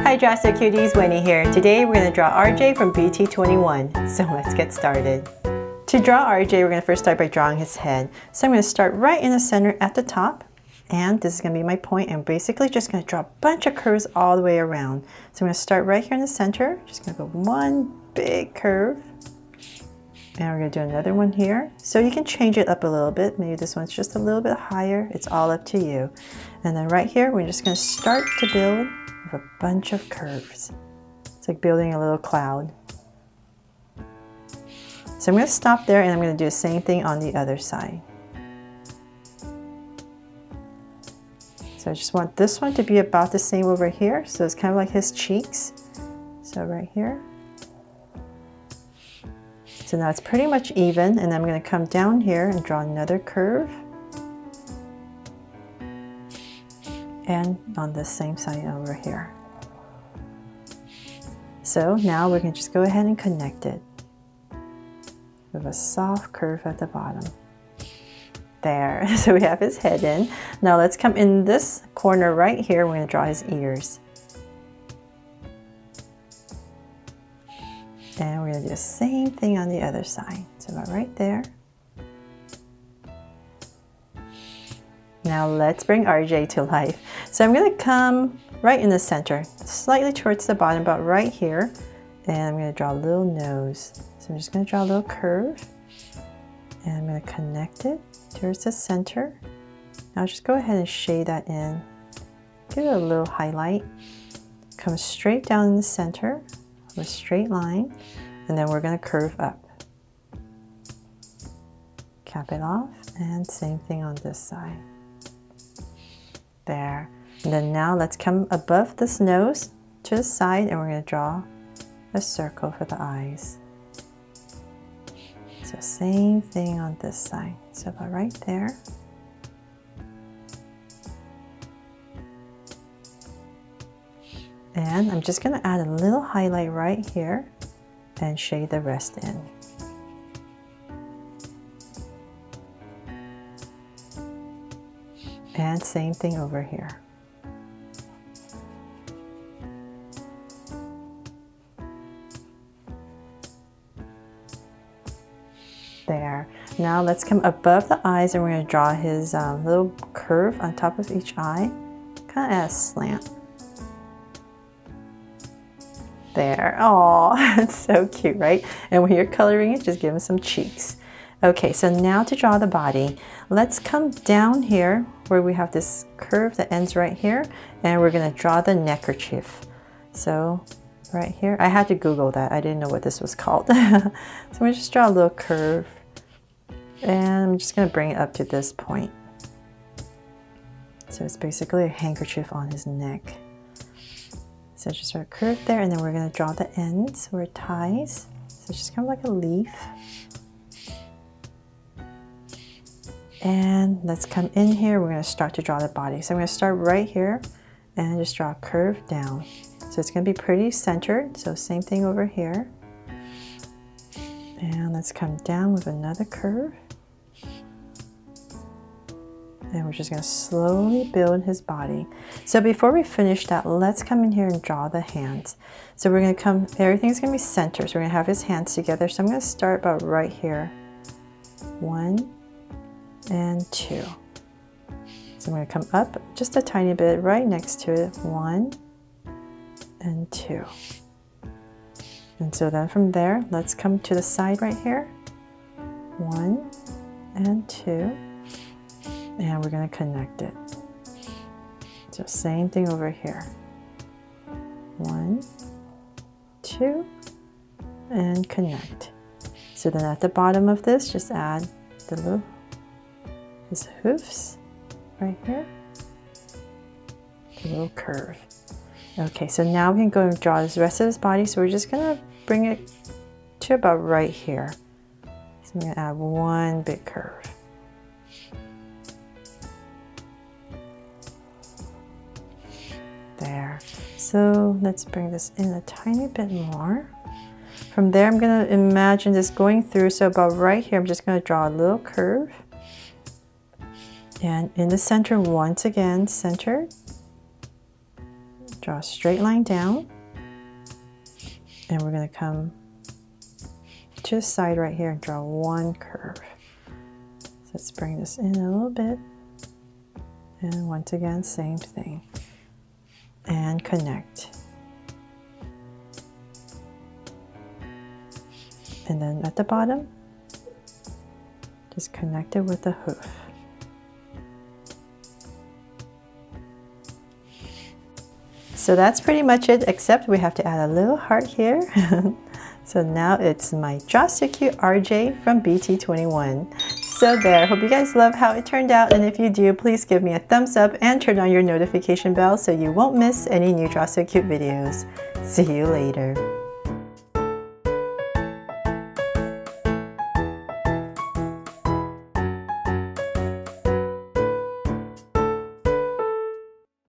Hi Drastic Cuties, Winnie here. Today we're going to draw RJ from BT21. So let's get started. To draw RJ, we're going to first start by drawing his head. So I'm going to start right in the center at the top. And this is going to be my point. I'm basically just going to draw a bunch of curves all the way around. So I'm going to start right here in the center. Just going to go one big curve. And we're going to do another one here. So you can change it up a little bit. Maybe this one's just a little bit higher. It's all up to you. And then right here, we're just going to start to build with a bunch of curves. It's like building a little cloud. So I'm going to stop there and I'm going to do the same thing on the other side. So I just want this one to be about the same over here. So it's kind of like his cheeks. So right here. So now it's pretty much even, and I'm going to come down here and draw another curve. And on the same side over here. So now we can just go ahead and connect it with a soft curve at the bottom. There, so we have his head in. Now let's come in this corner right here. We're going to draw his ears. And we're going to do the same thing on the other side. So about right there. Now let's bring RJ to life. So I'm going to come right in the center, slightly towards the bottom, about right here. And I'm going to draw a little nose. So I'm just going to draw a little curve. And I'm going to connect it towards the center. Now just go ahead and shade that in. Give it a little highlight. Come straight down in the center. A straight line, and then we're going to curve up. Cap it off, and same thing on this side. There. And then now let's come above this nose to the side, and we're going to draw a circle for the eyes. So same thing on this side. So about right there. And I'm just going to add a little highlight right here and shade the rest in. And same thing over here. There. Now let's come above the eyes and we're going to draw his little curve on top of each eye. Kind of add a slant. There. Oh, it's so cute, right? And when you're coloring it, just give him some cheeks. Okay, so now to draw the body, let's come down here where we have this curve that ends right here, and we're going to draw the neckerchief. So right here, I had to Google that. I didn't know what this was called. So I'm going to just draw a little curve, and I'm just going to bring it up to this point. So it's basically a handkerchief on his neck. So just our curve there, and then we're going to draw the ends where it ties. So it's just kind of like a leaf. And let's come in here. We're going to start to draw the body. So I'm going to start right here and just draw a curve down. So it's going to be pretty centered. So same thing over here. And let's come down with another curve. And we're just going to slowly build his body. So before we finish that, let's come in here and draw the hands. So we're going to come, everything's going to be centered. So we're going to have his hands together. So I'm going to start about right here. 1 and 2. So I'm going to come up just a tiny bit right next to it. 1 and 2. And so then from there, let's come to the side right here. 1 and 2. And we're going to connect it. So same thing over here. 1, 2, and connect. So then at the bottom of this, just add his hoofs right here. A little curve. Okay, so now we can go and draw the rest of his body. So we're just going to bring it to about right here. So I'm going to add one big curve. There. So let's bring this in a tiny bit more. From there, I'm going to imagine this going through. So about right here, I'm just going to draw a little curve. And in the center, once again, centered. Draw a straight line down. And we're going to come to the side right here and draw one curve. So let's bring this in a little bit. And once again, same thing. And connect. And then at the bottom, just connect it with the hoof. So that's pretty much it, except we have to add a little heart here. So now it's my Draw So Cute RJ from BT21. So there, hope you guys love how it turned out, and if you do, please give me a thumbs up and turn on your notification bell so you won't miss any new Draw So Cute videos. See you later.